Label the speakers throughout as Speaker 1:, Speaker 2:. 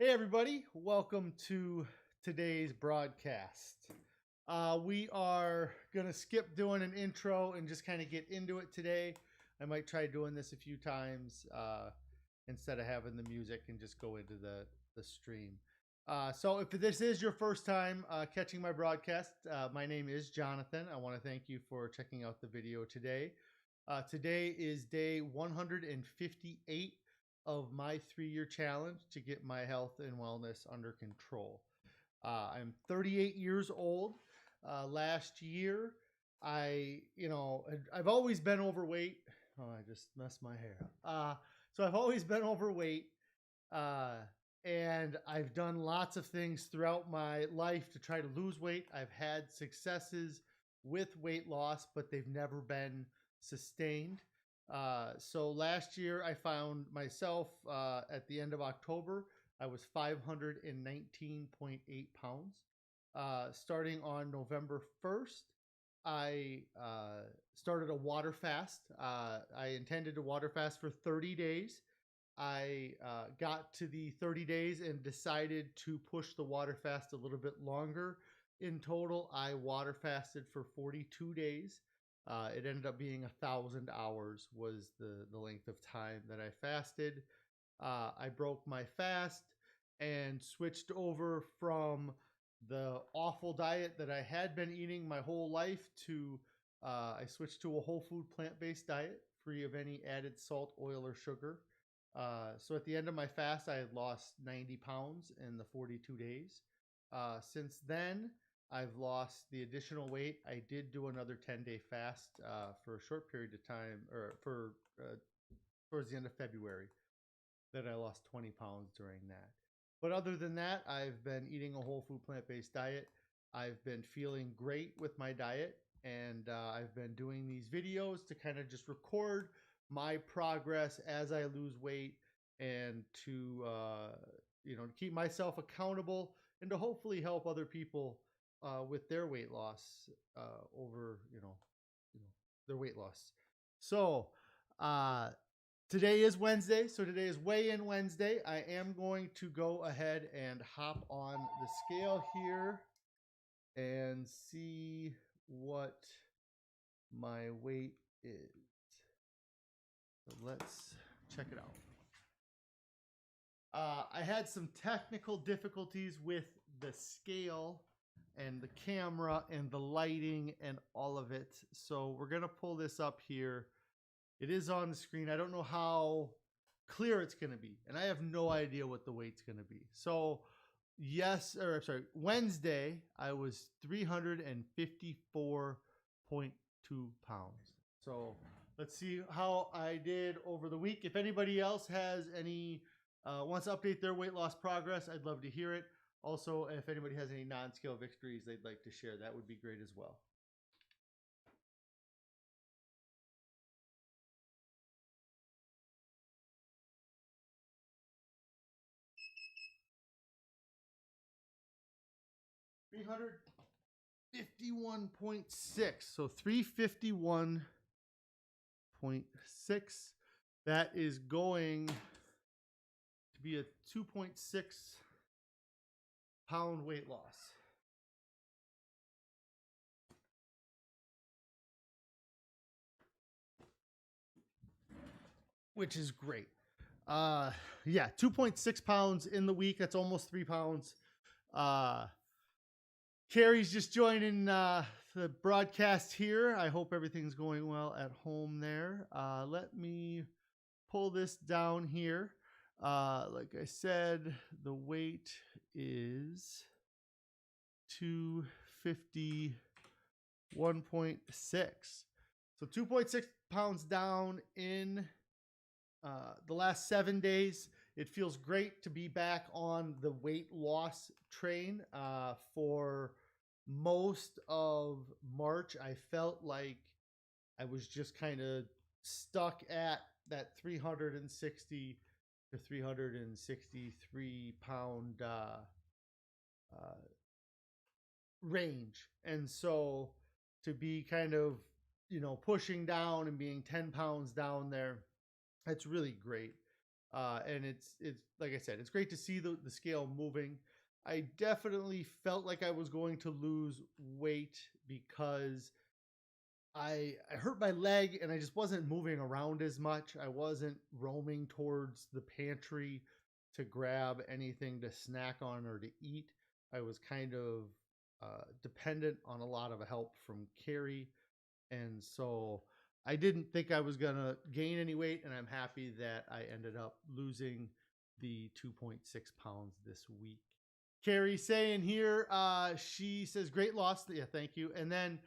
Speaker 1: Hey, everybody, welcome to today's broadcast. We are going to skip doing an intro and just kind of get into it today. I might try doing this a few times instead of having the music and just go into the stream. So, if this is your first time catching my broadcast, my name is Jonathan. I want to thank you for checking out the video today. Today is day 158 of my 3-year challenge to get my health and wellness under control. I'm 38 years old. Last year, I've always been overweight. Oh, I just messed my hair up. So I've always been overweight, and I've done lots of things throughout my life to try to lose weight. I've had successes with weight loss, but they've never been sustained. So last year I found myself at the end of October, I was 519.8 pounds. Starting on November 1st, I started a water fast. I intended to water fast for 30 days. I got to the 30 days and decided to push the water fast a little bit longer. In total, I water fasted for 42 days. It ended up being 1,000 hours was the length of time that I fasted. I broke my fast and switched over from the awful diet that I had been eating my whole life to I switched to a whole food plant-based diet, free of any added salt, oil, or sugar. So at the end of my fast, I had lost 90 pounds in the 42 days. Since then, I've lost the additional weight. I did do another 10-day fast for a short period of time, or for towards the end of February, that I lost 20 pounds during that. But other than that, I've been eating a whole food plant-based diet. I've been feeling great with my diet, and I've been doing these videos to kind of just record my progress as I lose weight and to keep myself accountable and to hopefully help other people with their weight loss over their weight loss. So today is Wednesday, so today is weigh-in Wednesday. I am going to go ahead and hop on the scale here and see what my weight is. So let's check it out. I had some technical difficulties with the scale and the camera and the lighting and all of it. So we're going to pull this up here. It is on the screen. I don't know how clear it's going to be, and I have no idea what the weight's going to be. So Wednesday, I was 354.2 pounds. So let's see how I did over the week. If anybody else has any wants to update their weight loss progress, I'd love to hear it. Also, if anybody has any non-scale victories they'd like to share, that would be great as well. $351.6. So 351.6. That is going to be a 2.6 pound weight loss. Which is great. 2.6 pounds in the week. That's almost 3 pounds. Carrie's just joining the broadcast here. I hope everything's going well at home there. Let me pull this down here. Like I said, the weight is 251.6. So 2.6 pounds down in the last 7 days. It feels great to be back on the weight loss train. For most of March, I felt like I was just kind of stuck at that 360 to 363 pound range. And so to be kind of, pushing down and being 10 pounds down there, that's really great. And it's like I said, it's great to see the scale moving. I definitely felt like I was going to lose weight because I hurt my leg and I just wasn't moving around as much. I wasn't roaming towards the pantry to grab anything to snack on or to eat. I was kind of dependent on a lot of help from Carrie, and so I didn't think I was gonna gain any weight, and I'm happy that I ended up losing the 2.6 pounds this week. Carrie saying here, she says, great loss. Yeah, thank you. And then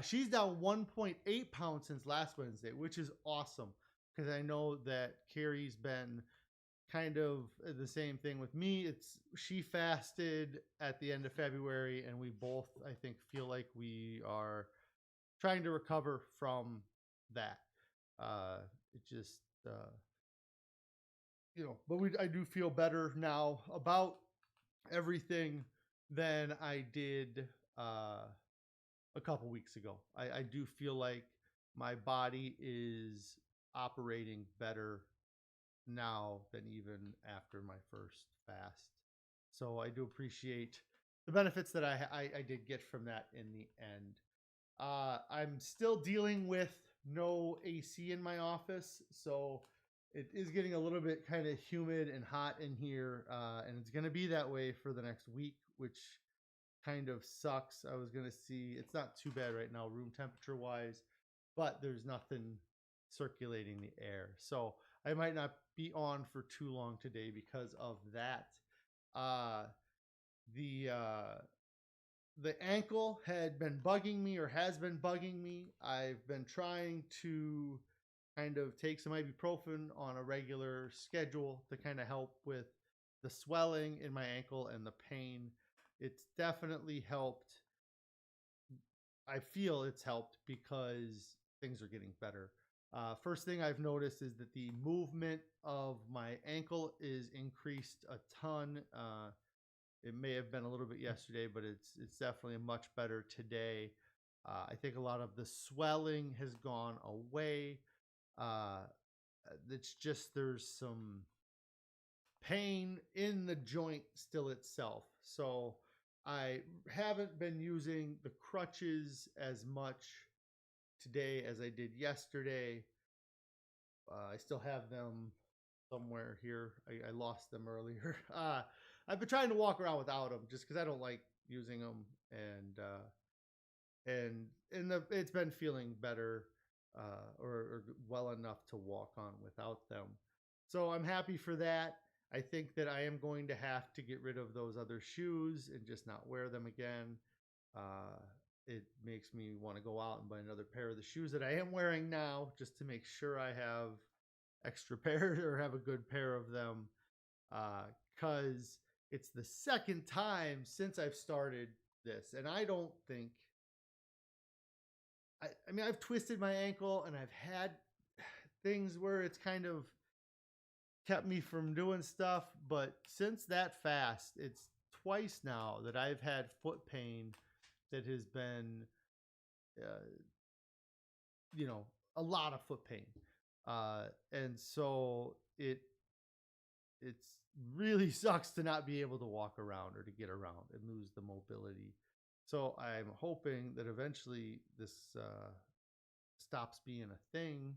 Speaker 1: she's down 1.8 pounds since last Wednesday, which is awesome because I know that Carrie's been kind of the same thing with me. She fasted at the end of February, and we both, I think, feel like we are trying to recover from that. It just, but I do feel better now about everything than I did a couple weeks ago. I do feel like my body is operating better now than even after my first fast. So I do appreciate the benefits that I did get from that in the end. I'm still dealing with no AC in my office, so it is getting a little bit kind of humid and hot in here, and it's going to be that way for the next week, which kind of sucks. I was going to see, it's not too bad right now, room temperature wise, but there's nothing circulating the air. So I might not be on for too long today because of that. Uh, the the ankle had been bugging me or has been bugging me. I've been trying to kind of take some ibuprofen on a regular schedule to kind of help with the swelling in my ankle and the pain. It's definitely helped. I feel it's helped because things are getting better. First thing I've noticed is that the movement of my ankle is increased a ton. It may have been a little bit yesterday, but it's definitely much better today. I think a lot of the swelling has gone away. Uh, it's just there's some pain in the joint still itself. So I haven't been using the crutches as much today as I did yesterday. I still have them somewhere here. I lost them earlier. I've been trying to walk around without them just because I don't like using them, it's been feeling better, or well enough to walk on without them. So I'm happy for that. I think that I am going to have to get rid of those other shoes and just not wear them again. Uh, it makes me want to go out and buy another pair of the shoes that I am wearing now just to make sure I have extra pairs or have a good pair of them. Because it's the second time since I've started this, and I don't think I mean, I've twisted my ankle and I've had things where it's kind of kept me from doing stuff. But since that fast, it's twice now that I've had foot pain that has been, uh, a lot of foot pain. And so it's really sucks to not be able to walk around or to get around and lose the mobility. So I'm hoping that eventually this stops being a thing.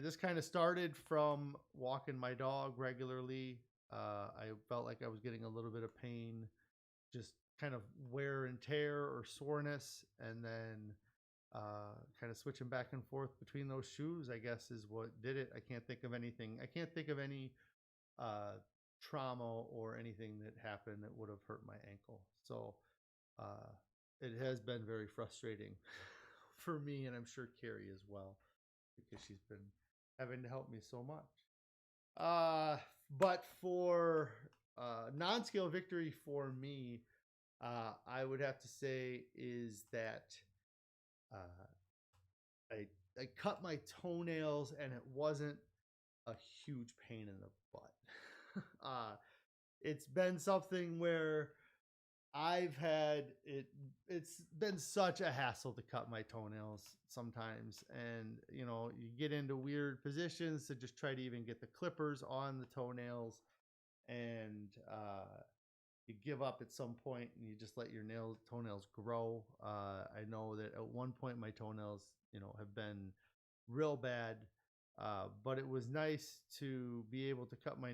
Speaker 1: This kind of started from walking my dog regularly. I felt like I was getting a little bit of pain, just kind of wear and tear or soreness, and then kind of switching back and forth between those shoes, I guess, is what did it. I can't think of anything. I can't think of any uh, trauma or anything that happened that would have hurt my ankle. So uh, it has been very frustrating for me, and I'm sure Carrie as well, because she's been having to help me so much. But for non-scale victory for me, I would have to say is that uh, I cut my toenails and it wasn't a huge pain in the butt. It's been something where I've had it. It's been such a hassle to cut my toenails sometimes, and you get into weird positions to just try to even get the clippers on the toenails, and you give up at some point, and you just let your toenails grow. I know that at one point my toenails, have been real bad, but it was nice to be able to cut my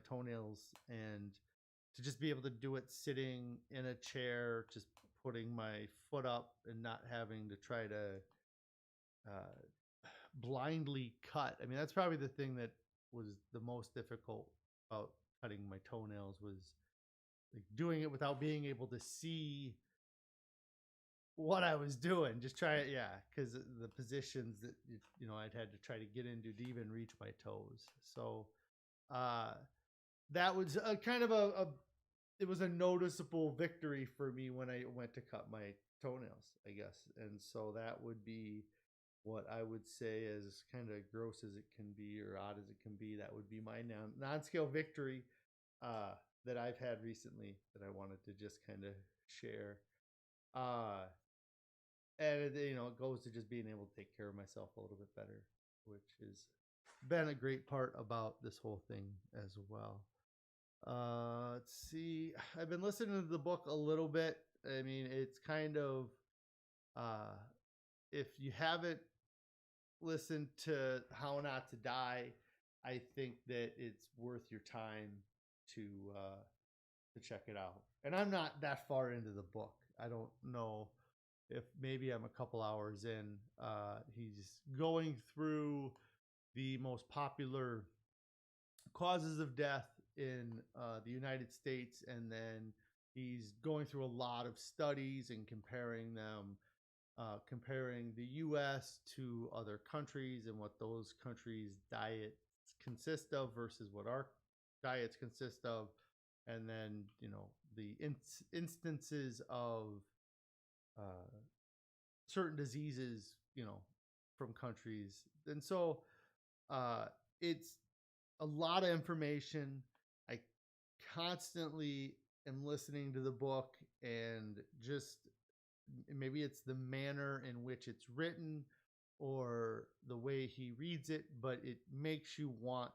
Speaker 1: toenails, and to just be able to do it sitting in a chair, just putting my foot up and not having to try to uh, blindly cut. I mean, that's probably the thing that was the most difficult about cutting my toenails, was like doing it without being able to see what I was doing. Just try it, yeah, because the positions that I'd had to try to get into to even reach my toes. So uh, that was a kind of a it was a noticeable victory for me when I went to cut my toenails, I guess. And so that would be what I would say, as kind of gross as it can be or odd as it can be, that would be my non-scale victory uh, that I've had recently that I wanted to just kind of share. Uh, and it goes to just being able to take care of myself a little bit better, which has been a great part about this whole thing as well. Let's see. I've been listening to the book a little bit. I mean, it's kind of uh, if you haven't listened to How Not to Die, I think that it's worth your time to uh, to check it out. And I'm not that far into the book. I don't know if maybe I'm a couple hours in. He's going through the most popular causes of death in the United States, and then he's going through a lot of studies and comparing them, comparing the U.S. to other countries and what those countries' diets consist of versus what our diets consist of, and then the instances of uh, certain diseases, from countries, and so uh, it's a lot of information. I constantly am listening to the book, and just maybe it's the manner in which it's written or the way he reads it, but it makes you want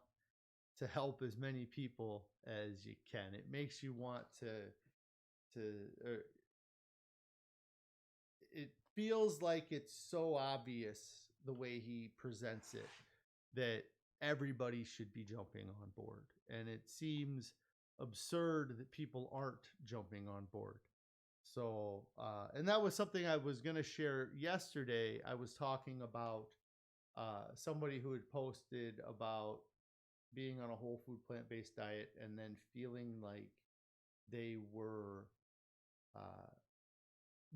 Speaker 1: to help as many people as you can. It makes you want to it feels like it's so obvious the way he presents it that everybody should be jumping on board. And it seems absurd that people aren't jumping on board. So, and that was something I was going to share yesterday. I was talking about somebody who had posted about being on a whole food plant based diet and then feeling like they were uh,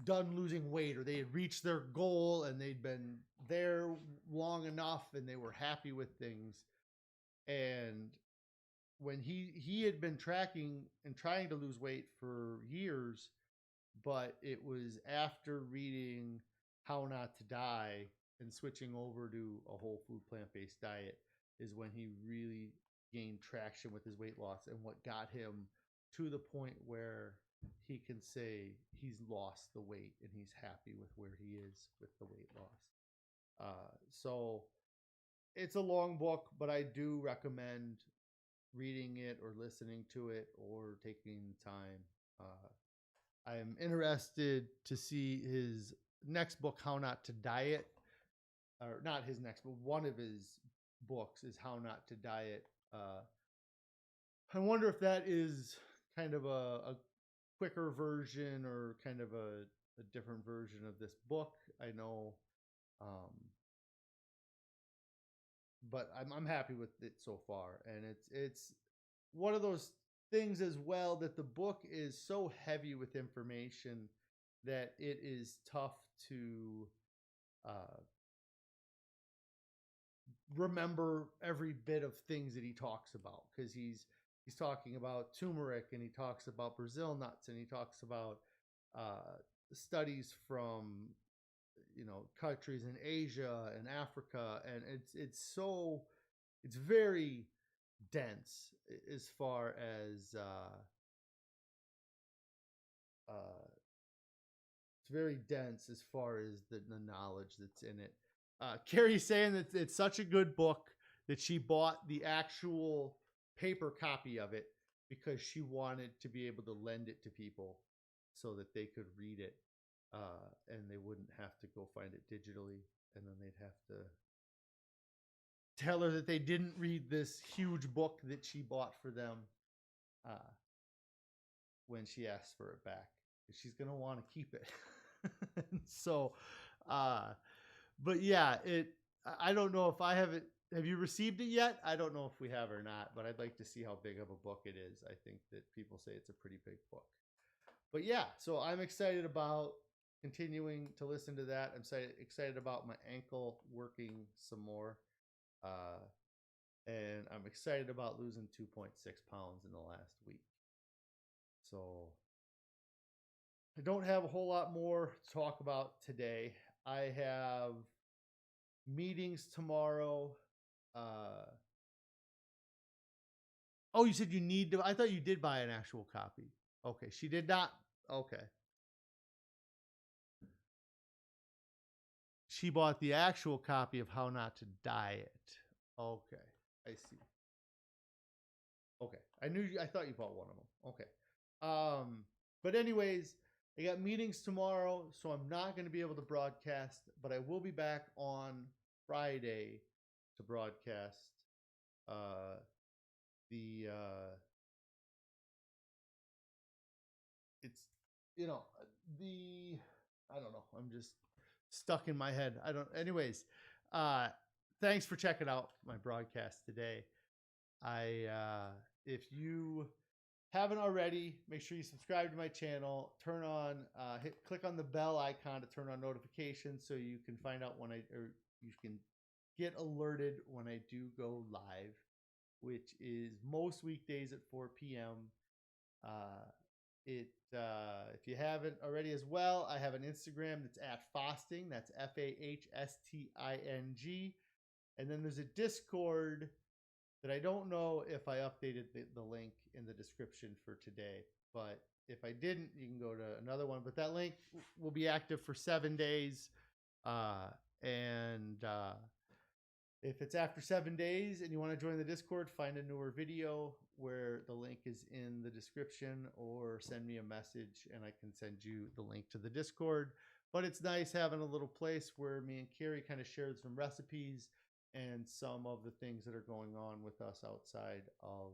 Speaker 1: done losing weight, or they had reached their goal and they'd been there long enough and they were happy with things. And when he had been tracking and trying to lose weight for years, but it was after reading How Not to Die and switching over to a whole food plant-based diet is when he really gained traction with his weight loss, and what got him to the point where he can say he's lost the weight and he's happy with where he is with the weight loss. So it's a long book, but I do recommend reading it or listening to it or taking the time. I am interested to see his next book, How Not to Diet, or not his next, but one of his books is How Not to Diet. I wonder if that is kind of a quicker version or kind of a different version of this book. I know, um, but I'm happy with it so far, and it's one of those things as well that the book is so heavy with information that it is tough to uh, remember every bit of things that he talks about, because he's talking about turmeric, and he talks about Brazil nuts, and he talks about studies from countries in Asia and Africa, and it's very dense as far as it's very dense as far as the knowledge that's in it. Carrie's saying that it's such a good book that she bought the actual paper copy of it because she wanted to be able to lend it to people so that they could read it, and they wouldn't have to go find it digitally, and then they'd have to tell her that they didn't read this huge book that she bought for them uh, when she asks for it back. She's gonna want to keep it. So, uh, but yeah, I don't know if I have it. Have you received it yet? I don't know if we have or not, but I'd like to see how big of a book it is. I think that people say it's a pretty big book. But yeah, so I'm excited about continuing to listen to that. I'm excited about my ankle working some more. Uh, and I'm excited about losing 2.6 pounds in the last week. So I don't have a whole lot more to talk about today. I have meetings tomorrow. Oh, you said you need to. I thought you did buy an actual copy. Okay, she did not. Okay, she bought the actual copy of How Not to Diet. Okay, I see. Okay, I knew you. I thought you bought one of them. Okay. But anyways, I got meetings tomorrow, so I'm not going to be able to broadcast, but I will be back on Friday to broadcast uh, the it's the I don't know. I'm just stuck in my head. I don't. Anyways, uh, thanks for checking out my broadcast today. If you haven't already, make sure you subscribe to my channel. Click on the bell icon to turn on notifications so you can find out you can get alerted when I do go live, which is most weekdays at 4 p.m. Uh, if you haven't already as well, I have an Instagram that's at Fasting. That's FAHSTING. And then there's a Discord that I don't know if I updated the link in the description for today. But if I didn't, you can go to another one. But that link will be active for 7 days. And if it's after 7 days and you want to join the Discord, find a newer video where the link is in the description, or send me a message and I can send you the link to the Discord. But it's nice having a little place where me and Carrie kind of shared some recipes and some of the things that are going on with us outside of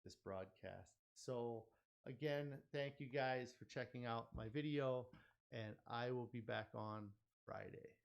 Speaker 1: this broadcast. So again, thank you guys for checking out my video, and I will be back on Friday.